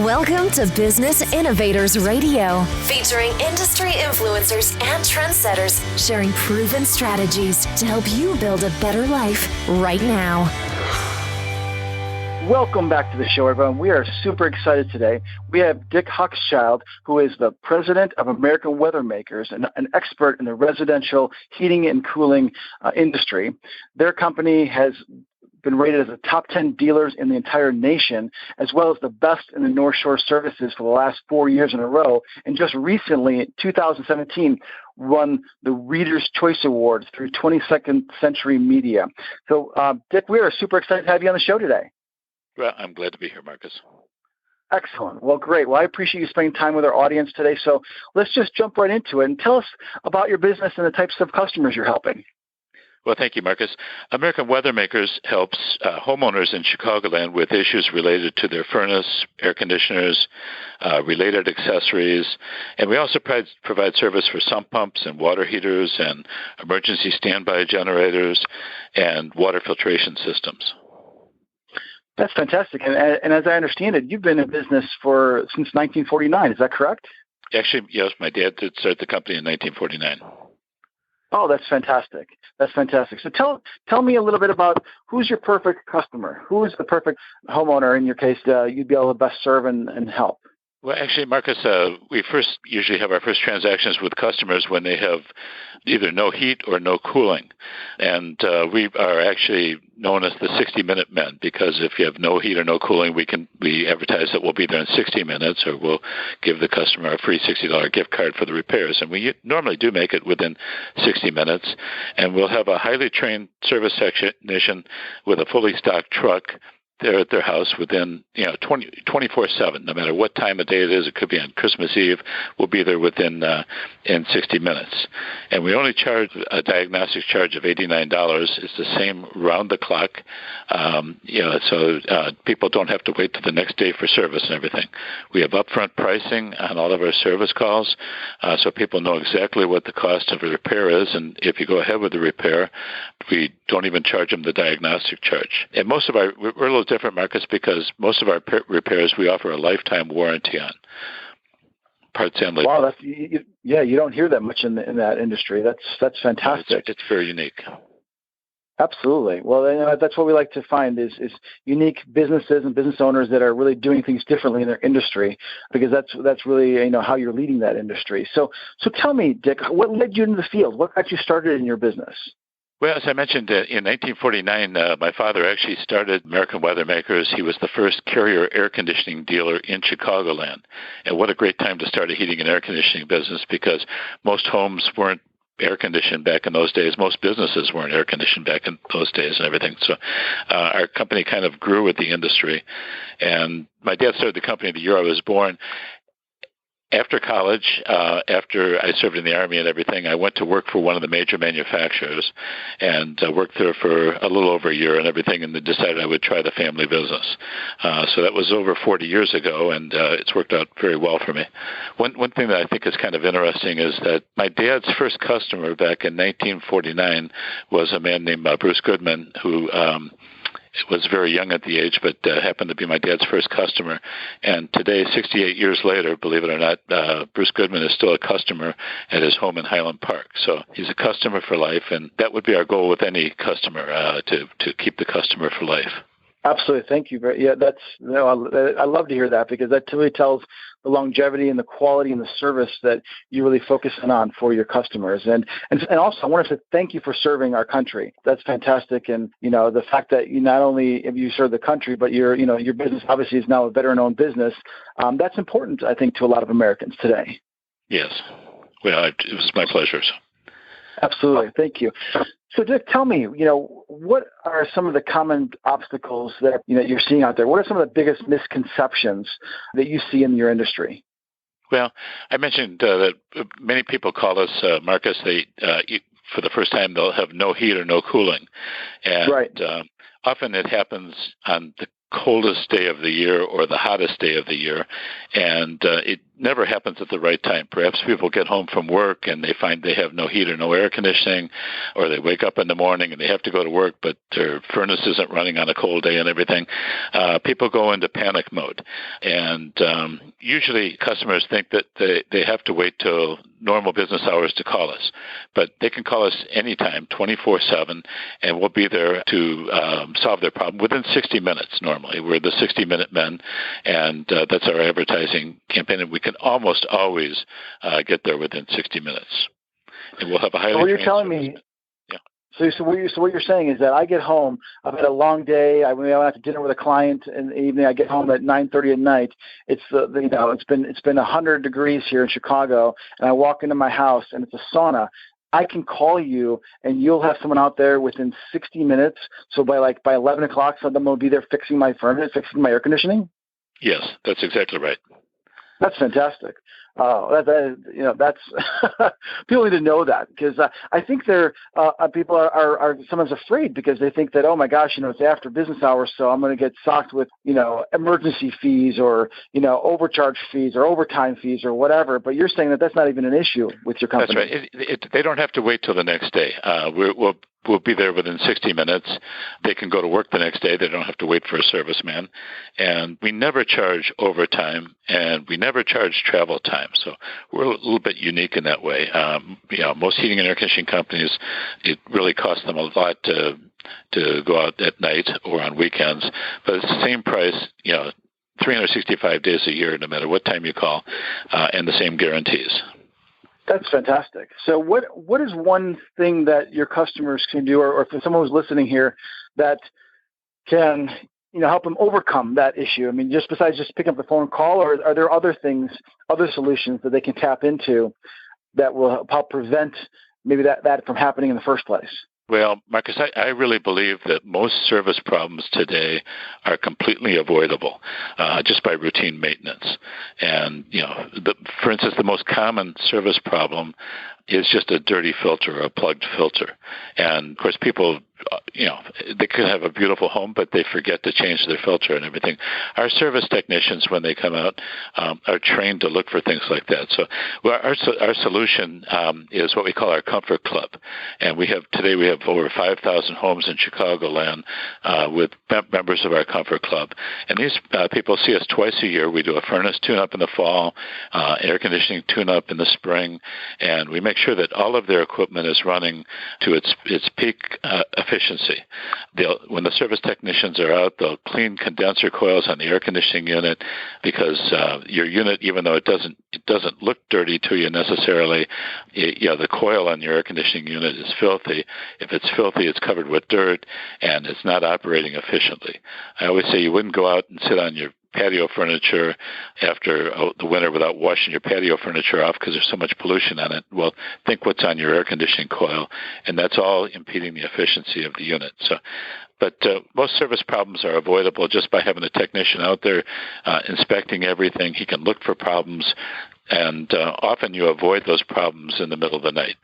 Welcome to Business Innovators Radio, featuring industry influencers and trendsetters sharing proven strategies to help you build a better life right now. Welcome back to the show, everyone. We are super excited today. We have Dick Hochschild, who is the president of American Weathermakers, an expert in the residential heating and cooling industry. Their company has been rated as the top 10 dealers in the entire nation, as well as the best in the North Shore services for the last 4 years in a row. And just recently, in 2017, won the Reader's Choice Awards through 22nd Century Media. So, Dick, we are super excited to have you on the show today. Well, I'm glad to be here, Marcus. Excellent. Well, great. Well, I appreciate you spending time with our audience today. So let's just jump right into it and tell us about your business and the types of customers you're helping. Well, thank you, Marcus. American Weathermakers helps homeowners in Chicagoland with issues related to their furnace, air conditioners, related accessories, and we also provide service for sump pumps and water heaters and emergency standby generators and water filtration systems. That's fantastic. And as I understand it, you've been in business since 1949. Is that correct? Actually, yes, my dad did start the company in 1949. Oh, that's fantastic. That's fantastic. So tell me a little bit about who's your perfect customer. Who is the perfect homeowner in your case you'd be able to best serve and help? Well, actually, Marcus, we usually have our first transactions with customers when they have either no heat or no cooling. And we are actually known as the 60-minute men, because if you have no heat or no cooling, we advertise that we'll be there in 60 minutes, or we'll give the customer a free $60 gift card for the repairs. And we normally do make it within 60 minutes. And we'll have a highly trained service technician with a fully stocked truck there at their house within 24/7, no matter what time of day it is. It could be on Christmas Eve. We'll be there within in 60 minutes. And we only charge a diagnostic charge of $89. It's the same round the clock, so people don't have to wait till the next day for service and everything. We have upfront pricing on all of our service calls, so people know exactly what the cost of a repair is. And if you go ahead with the repair, we don't even charge them the diagnostic charge. And we're a little different, Marcus, because most of our repairs we offer a lifetime warranty on parts and labor. Wow, you don't hear that much in that industry. That's fantastic. It's very unique. Absolutely. Well, that's what we like to find is unique businesses and business owners that are really doing things differently in their industry, because that's really how you're leading that industry. So tell me, Dick, what led you into the field? What got you started in your business? Well, as I mentioned, in 1949, my father actually started American Weathermakers. He was the first carrier air conditioning dealer in Chicagoland. And what a great time to start a heating and air conditioning business, because most homes weren't air conditioned back in those days. Most businesses weren't air conditioned back in those days and everything. So our company kind of grew with the industry. And my dad started the company the year I was born. After college, after I served in the Army and everything, I went to work for one of the major manufacturers and worked there for a little over a year and everything, and then decided I would try the family business. So that was over 40 years ago, and it's worked out very well for me. One thing that I think is kind of interesting is that my dad's first customer back in 1949 was a man named Bruce Goodman, who was very young at the age, but happened to be my dad's first customer. And today, 68 years later, believe it or not, Bruce Goodman is still a customer at his home in Highland Park. So he's a customer for life, and that would be our goal with any customer, to keep the customer for life. Absolutely. Thank you. I love to hear that, because that really tells the longevity and the quality and the service that you're really focusing on for your customers. And also, I want to say thank you for serving our country. That's fantastic. And, the fact that you not only have you served the country, but your business obviously is now a veteran-owned business. That's important, I think, to a lot of Americans today. Yes. Well, it was my pleasure. Absolutely. Thank you. So, Dick, tell me, what are some of the common obstacles that you're seeing out there? What are some of the biggest misconceptions that you see in your industry? Well, I mentioned that many people call us, Marcus, for the first time, they'll have no heat or no cooling. And right. Often it happens on the coldest day of the year or the hottest day of the year, and never happens at the right time. Perhaps people get home from work and they find they have no heat or no air conditioning, or they wake up in the morning and they have to go to work, but their furnace isn't running on a cold day and everything. People go into panic mode. And usually customers think that they have to wait till normal business hours to call us. But they can call us anytime, 24/7, and we'll be there to solve their problem within 60 minutes normally. We're the 60-minute men, and that's our advertising campaign, and we can almost always get there within 60 minutes. And we'll have a highly trained service. So what you're saying is that I get home, I've had a long day. I went out to dinner with a client in the evening. I get home at 9:30 at night. It's it's been 100 degrees here in Chicago, and I walk into my house and it's a sauna. I can call you and you'll have someone out there within 60 minutes. So by 11 o'clock, someone will be there fixing my furnace, fixing my air conditioning. Yes, that's exactly right. That's fantastic. That's people need to know that, because I think people are sometimes afraid because they think that, oh my gosh, it's after business hours, so I'm going to get socked with emergency fees or overcharge fees or overtime fees or whatever. But you're saying that that's not even an issue with your company. That's right. They don't have to wait till the next day. We'll be there within 60 minutes. They can go to work the next day. They don't have to wait for a serviceman. And we never charge overtime, and we never charge travel time. So we're a little bit unique in that way. Most heating and air conditioning companies, it really costs them a lot to go out at night or on weekends. But it's the same price, 365 days a year, no matter what time you call, and the same guarantees. That's fantastic. So what is one thing that your customers can do, or for someone who's listening here, that can help them overcome that issue? I mean, just besides just picking up the phone call, or are there other things, other solutions that they can tap into that will help prevent maybe that from happening in the first place? Well, Marcus, I really believe that most service problems today are completely avoidable just by routine maintenance. And, for instance, the most common service problem is just a dirty filter or a plugged filter. And, of course, people, they could have a beautiful home, but they forget to change their filter and everything. Our service technicians, when they come out, are trained to look for things like that. So our solution is what we call our Comfort Club. And today we have over 5,000 homes in Chicagoland with members of our Comfort Club. And these people see us twice a year. We do a furnace tune-up in the fall, air conditioning tune-up in the spring, and we make sure that all of their equipment is running to its peak efficiency. When the service technicians are out, they'll clean condenser coils on the air conditioning unit, because your unit, even though it doesn't look dirty to you necessarily, the coil on your air conditioning unit is filthy. If it's filthy, it's covered with dirt, and it's not operating efficiently. I always say you wouldn't go out and sit on your patio furniture after the winter without washing your patio furniture off because there's so much pollution on it. Well, think what's on your air conditioning coil, and that's all impeding the efficiency of the unit. But most service problems are avoidable just by having a technician out there inspecting everything. He can look for problems, and often you avoid those problems in the middle of the night.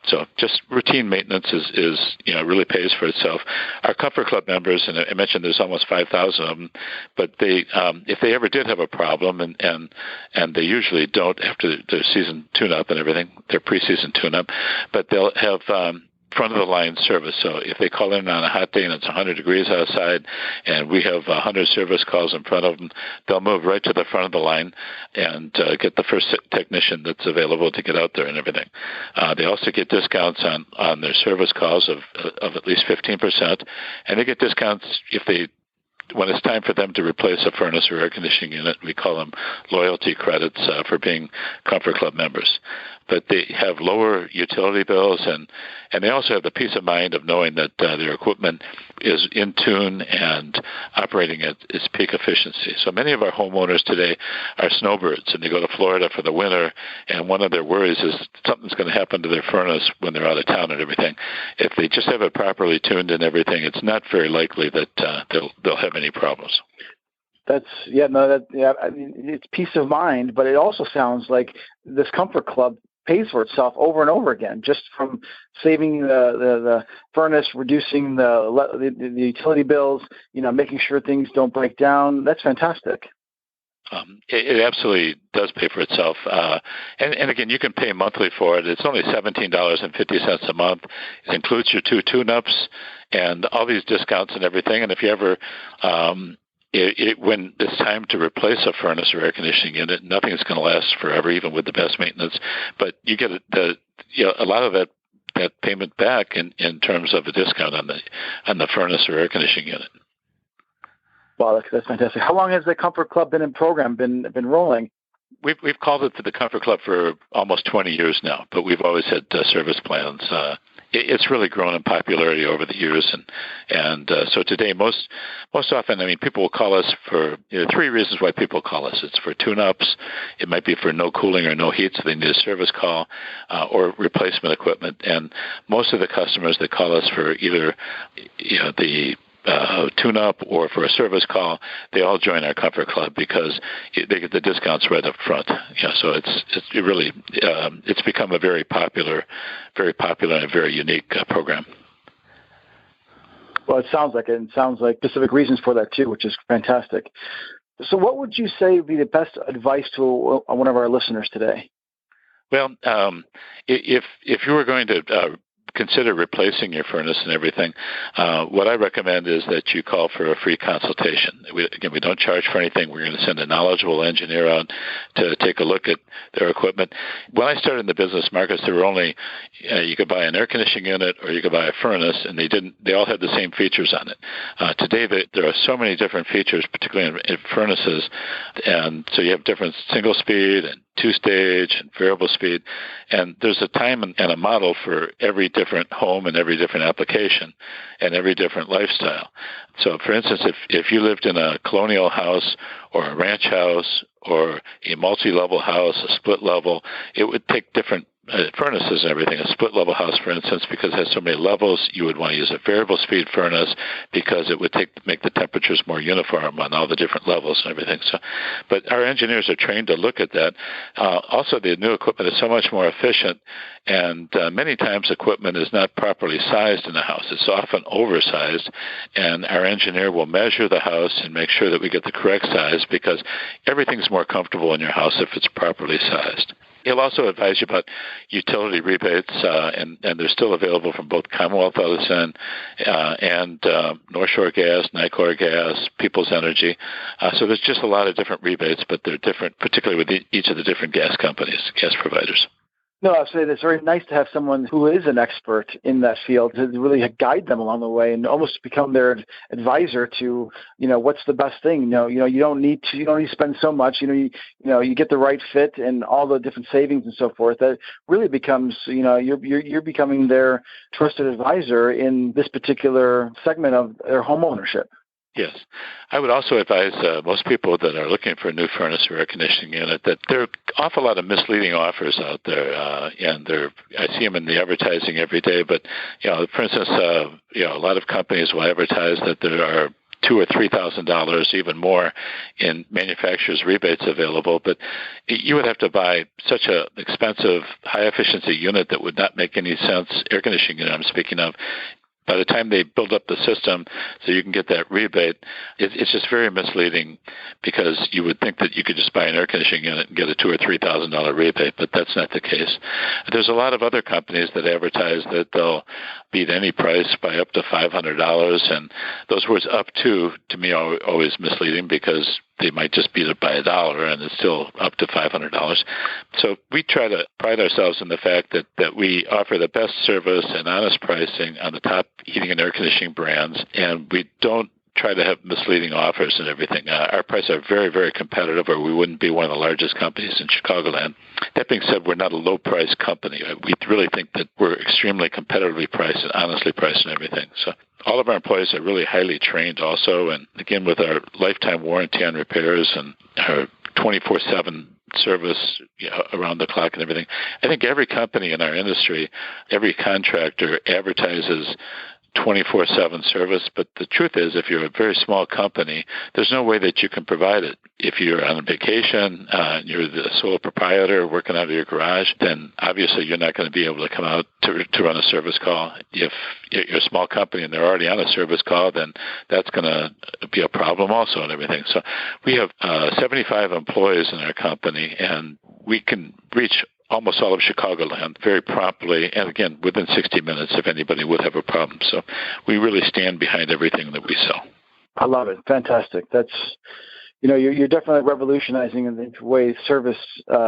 So just routine maintenance is really pays for itself. Our Comfort Club members, and I mentioned there's almost 5,000 of them, but they if they ever did have a problem, and they usually don't after their season tune-up and everything, their preseason tune-up, but they'll have front-of-the-line service. So if they call in on a hot day and it's 100 degrees outside and we have 100 service calls in front of them, they'll move right to the front of the line and get the first technician that's available to get out there and everything. They also get discounts on their service calls of at least 15%, and they get discounts when it's time for them to replace a furnace or air conditioning unit. We call them loyalty credits for being Comfort Club members. But they have lower utility bills, and they also have the peace of mind of knowing that their equipment is in tune and operating at its peak efficiency. So many of our homeowners today are snowbirds, and they go to Florida for the winter, and one of their worries is something's going to happen to their furnace when they're out of town and everything. If they just have it properly tuned and everything, it's not very likely that they'll have any problems. I mean, it's peace of mind, but it also sounds like this Comfort Club pays for itself over and over again, just from saving the furnace, reducing the utility bills, making sure things don't break down. That's fantastic. It absolutely does pay for itself. And again, you can pay monthly for it. It's only $17.50 a month. It includes your 2 tune-ups and all these discounts and everything. And if you ever, when it's time to replace a furnace or air conditioning unit, nothing's going to last forever, even with the best maintenance. But you get a lot of that payment back in terms of a discount on the furnace or air conditioning unit. Wow, that's fantastic. How long has the Comfort Club been in program, been rolling? We've called it the Comfort Club for almost 20 years now, but we've always had service plans. It's really grown in popularity over the years, and so today, most often, I mean, people will call us for 3 reasons why people call us. It's for tune-ups, it might be for no cooling or no heat, so they need a service call, or replacement equipment. And most of the customers that call us for either the tune-up or for a service call, they all join our Comfort Club because they get the discounts right up front. So it's become a very popular and very unique program. Well, it sounds like it. And it sounds like specific reasons for that too, which is fantastic. So, what would you say would be the best advice to one of our listeners today? Well, if you were going to consider replacing your furnace and everything, what I recommend is that you call for a free consultation. We don't charge for anything. We're going to send a knowledgeable engineer out to take a look at their equipment. When I started in the business, Marcus, there were only you could buy an air conditioning unit or you could buy a furnace, and they all had the same features on it. Today, there are so many different features, particularly in furnaces, and so you have different single speed and 2-stage and variable speed, and there's a time and a model for every different home and every different application and every different lifestyle. So, for instance, if you lived in a colonial house or a ranch house or a multi-level house, a split level, it would take different furnaces and everything. A split-level house, for instance, because it has so many levels, you would want to use a variable speed furnace because it would make the temperatures more uniform on all the different levels and everything. So, but our engineers are trained to look at that. Also, the new equipment is so much more efficient, and many times equipment is not properly sized in the house. It's often oversized, and our engineer will measure the house and make sure that we get the correct size because everything's more comfortable in your house if it's properly sized. He'll also advise you about utility rebates, and they're still available from both Commonwealth Edison and North Shore Gas, Nicor Gas, People's Energy. So there's just a lot of different rebates, but they're different, particularly with each of the different gas companies, gas providers. No, I'd say it's very nice to have someone who is an expert in that field to really guide them along the way and almost become their advisor to, what's the best thing. You don't need to spend so much. You get the right fit and all the different savings and so forth. That really becomes, you're becoming their trusted advisor in this particular segment of their home ownership. Yes. I would also advise most people that are looking for a new furnace or air conditioning unit that there are an awful lot of misleading offers out there, and I see them in the advertising every day. But, for instance, a lot of companies will advertise that there are $2,000 or $3,000, even more, in manufacturer's rebates available. But you would have to buy such an expensive, high-efficiency unit that would not make any sense, air conditioning unit I'm speaking of. By the time they build up the system so you can get that rebate, it's just very misleading because you would think that you could just buy an air conditioning unit and get a $2,000 or $3,000 rebate, but that's not the case. There's a lot of other companies that advertise that they'll beat any price by up to $500, and those words "up to" me are always misleading because they might just beat it by $1 and it's still up to $500. So we try to pride ourselves in the fact that we offer the best service and honest pricing on the top heating and air conditioning brands, and we don't try to have misleading offers and everything. Our prices are very, very competitive, or we wouldn't be one of the largest companies in Chicagoland. That being said, we're not a low-price company. We really think that we're extremely competitively priced and honestly priced and everything. So all of our employees are really highly trained also, and again, with our lifetime warranty on repairs and our 24/7 service around the clock and everything. I think every company in our industry, every contractor advertises 24/7 service, but the truth is, if you're a very small company, there's no way that you can provide it. If you're on vacation, you're the sole proprietor working out of your garage, then obviously you're not going to be able to come out to run a service call. If you're a small company and they're already on a service call, then that's going to be a problem also and everything. So we have 75 employees in our company, and we can reach almost all of Chicagoland very promptly, and again, within 60 minutes if anybody would have a problem. So we really stand behind everything that we sell. I love it. Fantastic. That's, you're definitely revolutionizing in the way service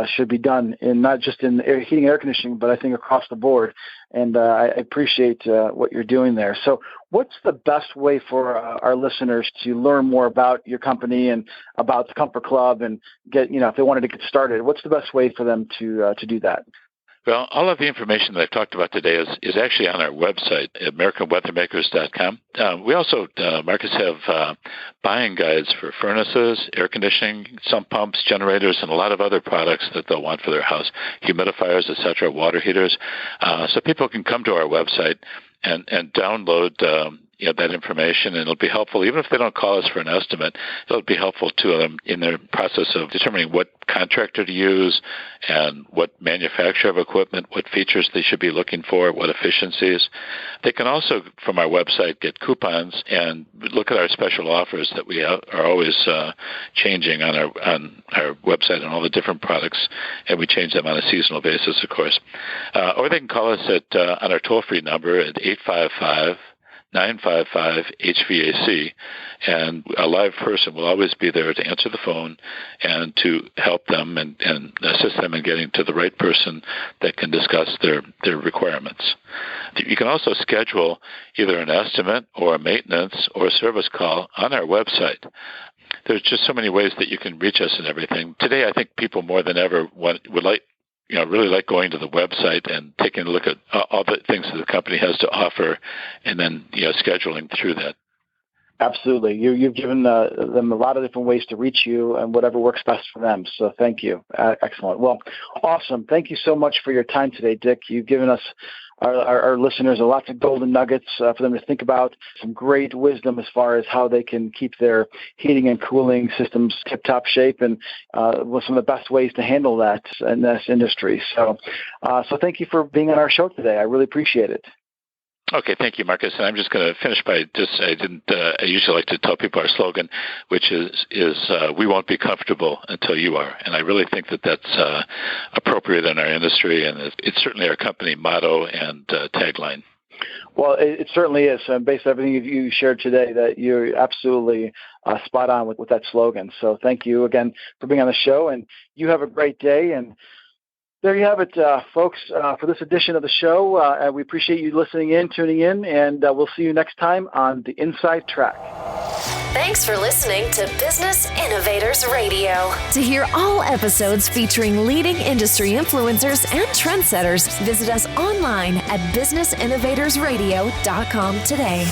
should be done, in not just in heating and air conditioning, but I think across the board. And I appreciate what you're doing there. So what's the best way for our listeners to learn more about your company and about the Comfort Club and get, if they wanted to get started, what's the best way for them to do that? Well, all of the information that I've talked about today is actually on our website, at AmericanWeathermakers.com. We also, Marcus, have buying guides for furnaces, air conditioning, sump pumps, generators, and a lot of other products that they'll want for their house, humidifiers, etc., water heaters. So people can come to our website and download that information, and it'll be helpful. Even if they don't call us for an estimate, it'll be helpful to them in their process of determining what contractor to use and what manufacturer of equipment, what features they should be looking for, what efficiencies. They can also, from our website, get coupons and look at our special offers that we are always changing on our website and all the different products, and we change them on a seasonal basis, of course. Or they can call us on our toll-free number at 855-955-HVAC, and a live person will always be there to answer the phone and to help them and assist them in getting to the right person that can discuss their requirements. You can also schedule either an estimate or a maintenance or a service call on our website. There's just so many ways that you can reach us and everything. Today, I think people more than ever really like going to the website and taking a look at all the things that the company has to offer, and then scheduling through that. Absolutely. You've given them a lot of different ways to reach you and whatever works best for them. So thank you. Excellent. Well, awesome. Thank you so much for your time today, Dick. You've given us, our listeners, lots of golden nuggets for them to think about, some great wisdom as far as how they can keep their heating and cooling systems tip-top shape, and some of the best ways to handle that in this industry. So thank you for being on our show today. I really appreciate it. Okay, thank you, Marcus. And I'm just going to finish by I usually like to tell people our slogan, which is we won't be comfortable until you are. And I really think that that's appropriate in our industry, and it's certainly our company motto and tagline. Well, it certainly is. Based on everything you shared today, that you're absolutely spot on with that slogan. So thank you again for being on the show, and you have a great day. And there you have it, folks, for this edition of the show. We appreciate you tuning in, and we'll see you next time on The Inside Track. Thanks for listening to Business Innovators Radio. To hear all episodes featuring leading industry influencers and trendsetters, visit us online at businessinnovatorsradio.com today.